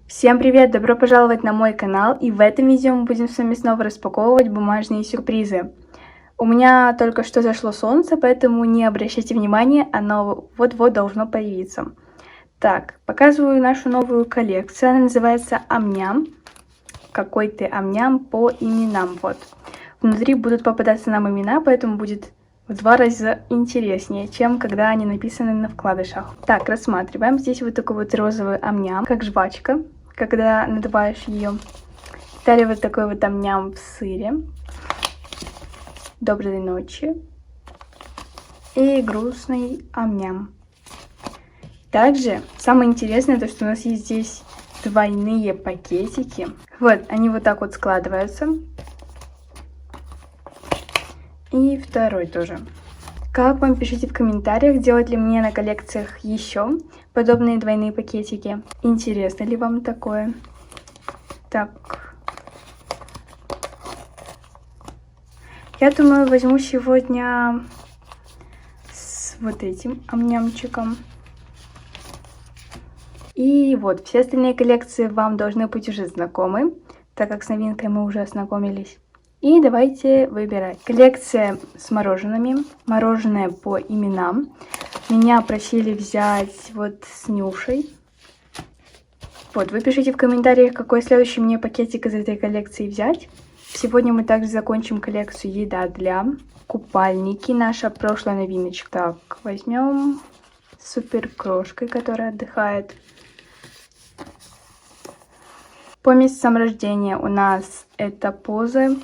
Всем привет! Добро пожаловать на мой канал, и в этом видео мы будем с вами снова распаковывать бумажные сюрпризы. У меня только что зашло солнце, поэтому не обращайте внимания, оно вот-вот должно появиться. Так, показываю нашу новую коллекцию, она называется Ам-Ням. Какой ты Ам-Ням по именам, вот. Внутри будут попадаться нам имена, поэтому будет в 2 раза интереснее, чем когда они написаны на вкладышах. Так, рассматриваем. Здесь вот такой вот розовый Ам-Ням, как жвачка, когда надуваешь ее. Далее вот такой вот Ам-Ням в сыре. Доброй ночи. И грустный Ам-Ням. Также самое интересное, то что у нас есть здесь двойные пакетики. Вот, они вот так вот складываются. И второй тоже. Как вам, пишите в комментариях, делать ли мне на коллекциях еще подобные двойные пакетики. Интересно ли вам такое? Так. Я думаю, возьму сегодня с вот этим амнямчиком. И вот, все остальные коллекции вам должны быть уже знакомы, так как с новинкой мы уже ознакомились. И давайте выбирать. Коллекция с мороженными. Мороженое по именам. Меня просили взять вот с Нюшей. Вот, вы пишите в комментариях, какой следующий мне пакетик из этой коллекции взять. Сегодня мы также закончим коллекцию еда для купальники. Наша прошлая новиночка. Так, возьмем супер крошкой, которая отдыхает. По месяцам рождения у нас это позы.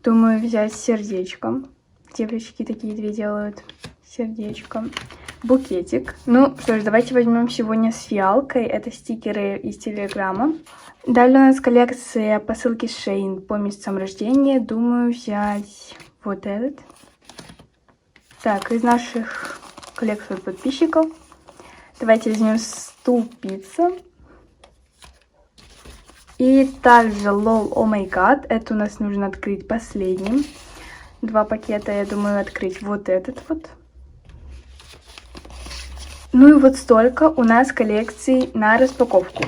Думаю, взять сердечком. Девочки такие две делают. Сердечко. Букетик. Ну что ж, давайте возьмем сегодня с фиалкой. Это стикеры из Телеграма. Далее у нас коллекция посылки Shein по месяцам рождения. Думаю, взять вот этот. Так, из наших коллекций подписчиков. Давайте возьмем ступица. И также LOL Oh My God, это у нас нужно открыть последним. 2 пакета, я думаю, открыть вот этот вот. Ну и вот столько у нас коллекций на распаковку.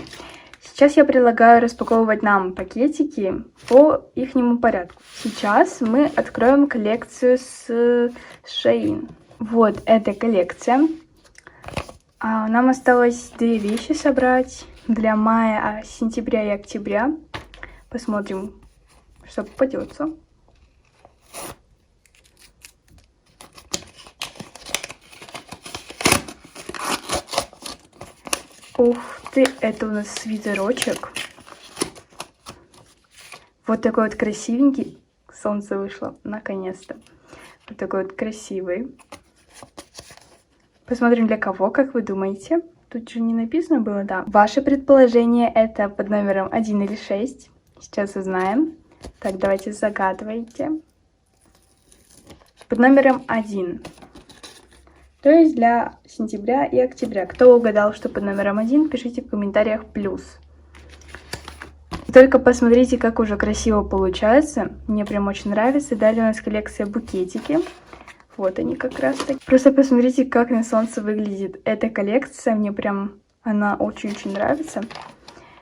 Сейчас я предлагаю распаковывать нам пакетики по ихнему порядку. Сейчас мы откроем коллекцию с Shein. Вот эта коллекция. Нам осталось 2 вещи собрать. Для мая, сентября и октября. Посмотрим, что попадется. Ух ты, это у нас свитерочек. Вот такой вот красивенький. Солнце вышло, наконец-то. Вот такой вот красивый. Посмотрим, для кого, как вы думаете. Тут же не написано было, да. Ваше предположение это под номером 1 или 6. Сейчас узнаем. Так, давайте загадывайте. Под номером 1. То есть для сентября и октября. Кто угадал, что под номером 1, пишите в комментариях плюс. Только посмотрите, как уже красиво получается. Мне прям очень нравится. Далее у нас коллекция букетики. Вот они как раз таки. Просто посмотрите, как на солнце выглядит эта коллекция. Мне прям она очень-очень нравится.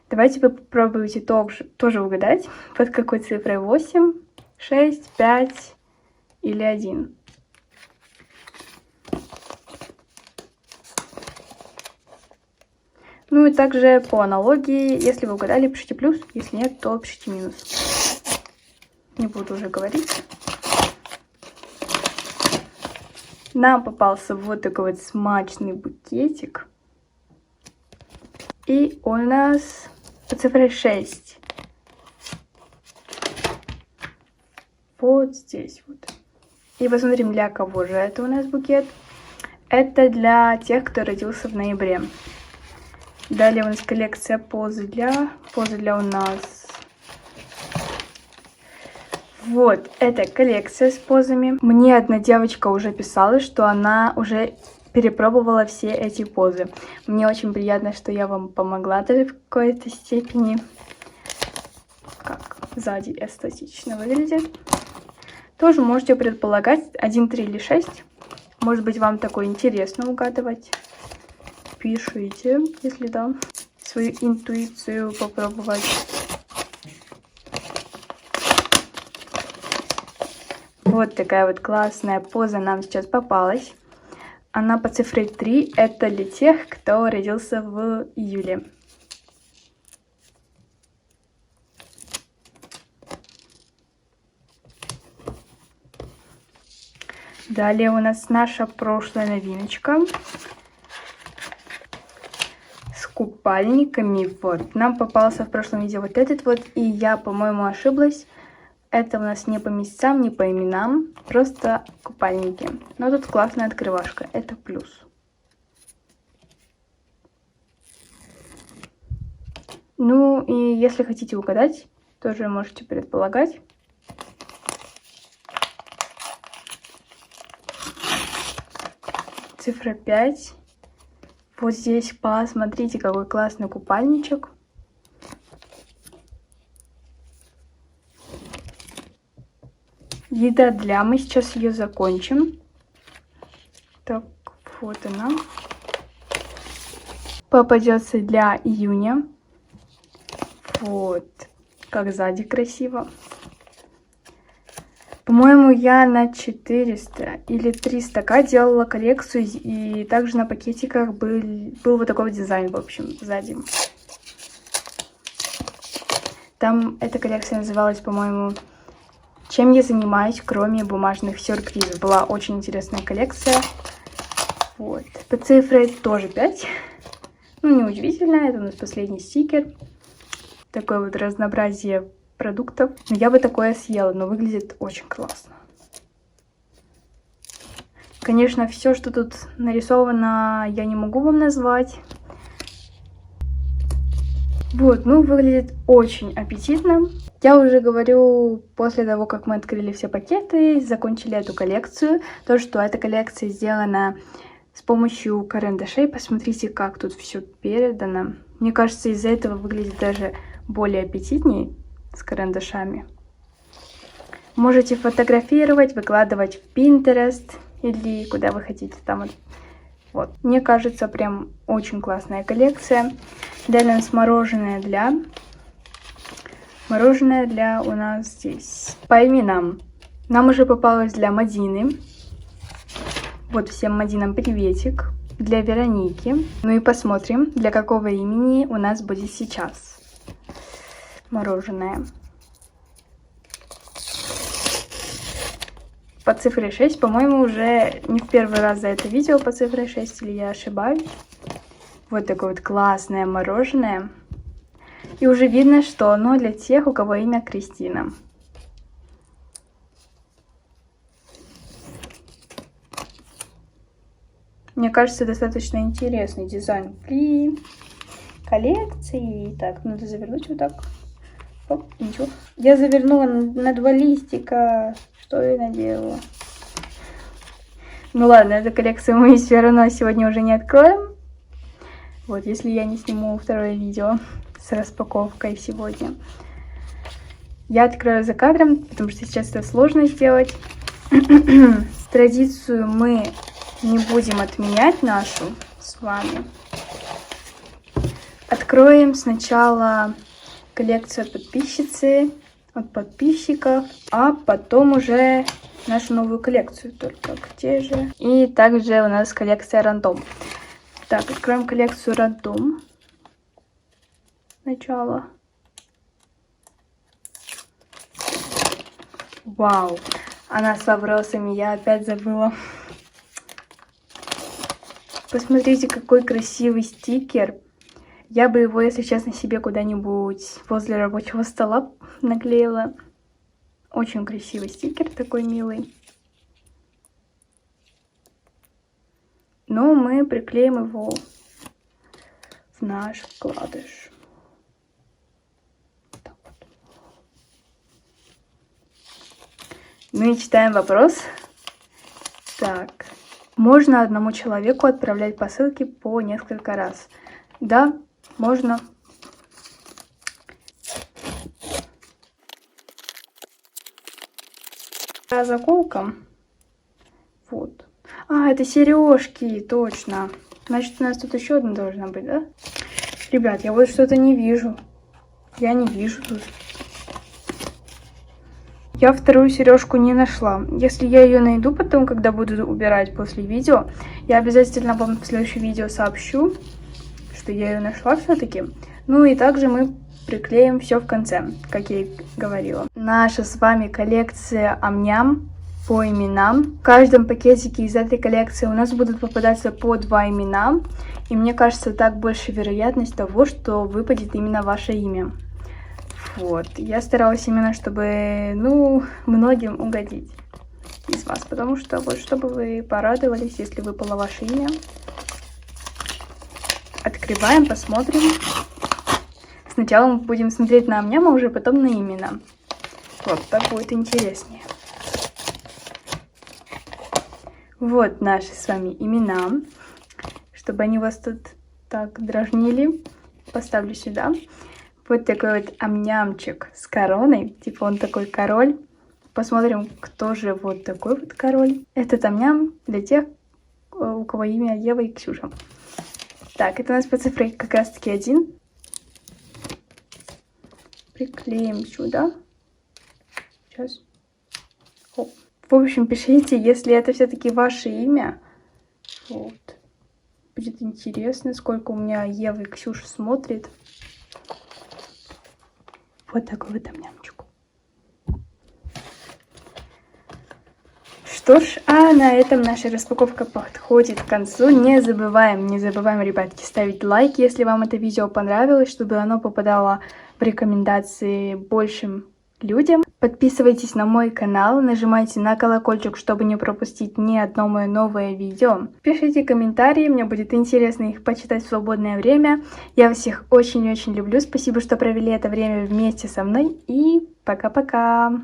Давайте вы попробуйте тоже угадать, под какой цифрой 8, 6, 5 или 1. Ну и также по аналогии, если вы угадали, пишите плюс, если нет, то пишите минус. Не буду уже говорить. Нам попался вот такой вот смачный букетик. И у нас по цифре 6. Вот здесь вот. И посмотрим, для кого же это у нас букет. Это для тех, кто родился в ноябре. Далее у нас коллекция позы для у нас. Вот, это коллекция с позами. Мне одна девочка уже писала, что она уже перепробовала все эти позы. Мне очень приятно, что я вам помогла даже в какой-то степени. Как сзади эстетично выглядит. Тоже можете предполагать 1, 3 или 6. Может быть, вам такое интересно угадывать. Пишите, если да. свою интуицию попробовать. Вот такая вот классная поза нам сейчас попалась. Она по цифре 3. Это для тех, кто родился в июле. Далее у нас наша прошлая новиночка с купальниками. Вот, нам попался в прошлом видео вот этот вот, и я, по-моему, ошиблась. Это у нас не по месяцам, не по именам, просто купальники. Но тут классная открывашка, это плюс. Ну и если хотите угадать, тоже можете предполагать. Цифра 5. Вот здесь посмотрите, какой классный купальничек. Еда для, мы сейчас ее закончим. Так, вот она. Попадется для июня. Вот, как сзади красиво. По-моему, я на 400 или 300к делала коллекцию, и также на пакетиках был вот такой вот дизайн, в общем, сзади. Там эта коллекция называлась, по-моему, «Чем я занимаюсь, кроме бумажных сюрпризов». Была очень интересная коллекция. Вот. По цифре тоже 5. Ну, неудивительно, это у нас последний стикер. Такое вот разнообразие продуктов. Но я бы такое съела, но выглядит очень классно. Конечно, все, что тут нарисовано, я не могу вам назвать. Вот, ну, выглядит очень аппетитно. Я уже говорю, после того, как мы открыли все пакеты, закончили эту коллекцию, то, что эта коллекция сделана с помощью карандашей. Посмотрите, как тут все передано. Мне кажется, из-за этого выглядит даже более аппетитней с карандашами. Можете фотографировать, выкладывать в Pinterest или куда вы хотите. Там вот. Мне кажется, прям очень классная коллекция. Далее у нас мороженое для. Мороженое для у нас здесь по именам. Нам уже попалось для Мадины. Вот всем Мадинам приветик. Для Вероники. Ну и посмотрим, для какого имени у нас будет сейчас мороженое. По цифре 6, по-моему, уже не в первый раз за это видео по цифре 6, или я ошибаюсь. Вот такое вот классное мороженое. И уже видно, что оно для тех, у кого имя Кристина. Мне кажется, достаточно интересный дизайн при коллекции. Так, надо завернуть вот так. Оп, ничего. Я завернула на 2 листика. Что я наделала? Ну ладно, эту коллекцию мы все равно сегодня уже не откроем. Вот, если я не сниму второе видео с распаковкой сегодня. Я открою за кадром, потому что сейчас это сложно сделать. Традицию мы не будем отменять нашу с вами. Откроем сначала коллекцию от подписчицы, от подписчиков, а потом уже нашу новую коллекцию, только где же. И также у нас коллекция рандом. Так, откроем коллекцию рандом. Сначала. Вау, она с вопросами, я опять забыла. Посмотрите, какой красивый стикер. Я бы его, если честно, себе куда-нибудь возле рабочего стола наклеила. Очень красивый стикер, такой милый. Но мы приклеим его в наш вкладыш. Так вот. Ну и читаем вопрос. Так. Можно одному человеку отправлять посылки по несколько раз? Да, можно. Заколка. Вот. А, это сережки, точно. Значит, у нас тут еще одна должна быть, да? Ребят, я вот что-то не вижу. Я не вижу тут. Я вторую сережку не нашла. Если я ее найду потом, когда буду убирать после видео, я обязательно вам в следующем видео сообщу, что я ее нашла все-таки. Ну и также мы приклеим все в конце, как я и говорила. Наша с вами коллекция ам-ням по именам. В каждом пакетике из этой коллекции у нас будут попадаться по 2 имена. И мне кажется, так больше вероятность того, что выпадет именно ваше имя. Вот. Я старалась именно, чтобы, многим угодить из вас. Потому что вот, чтобы вы порадовались, если выпало ваше имя. Открываем, посмотрим. Сначала мы будем смотреть на ам-ням, а уже потом на имена. Вот, так будет интереснее. Вот наши с вами имена. Чтобы они вас тут так дразнили, поставлю сюда. Вот такой вот ам-нямчик с короной. Типа он такой король. Посмотрим, кто же вот такой вот король. Этот ам-ням для тех, у кого имя Ева и Ксюша. Так, это у нас по цифре как раз таки 1. Приклеим сюда. Сейчас. Оп. В общем, пишите, если это все-таки ваше имя. Вот. Будет интересно, сколько у меня Ева и Ксюша смотрит. Вот такой вот ам-нямчик. Что ж, а на этом наша распаковка подходит к концу. Не забываем, ребятки, ставить лайк, если вам это видео понравилось, чтобы оно попадало в рекомендации большим людям. Подписывайтесь на мой канал, нажимайте на колокольчик, чтобы не пропустить ни одно мое новое видео. Пишите комментарии, мне будет интересно их почитать в свободное время. Я вас всех очень-очень люблю. Спасибо, что провели это время вместе со мной. И пока-пока!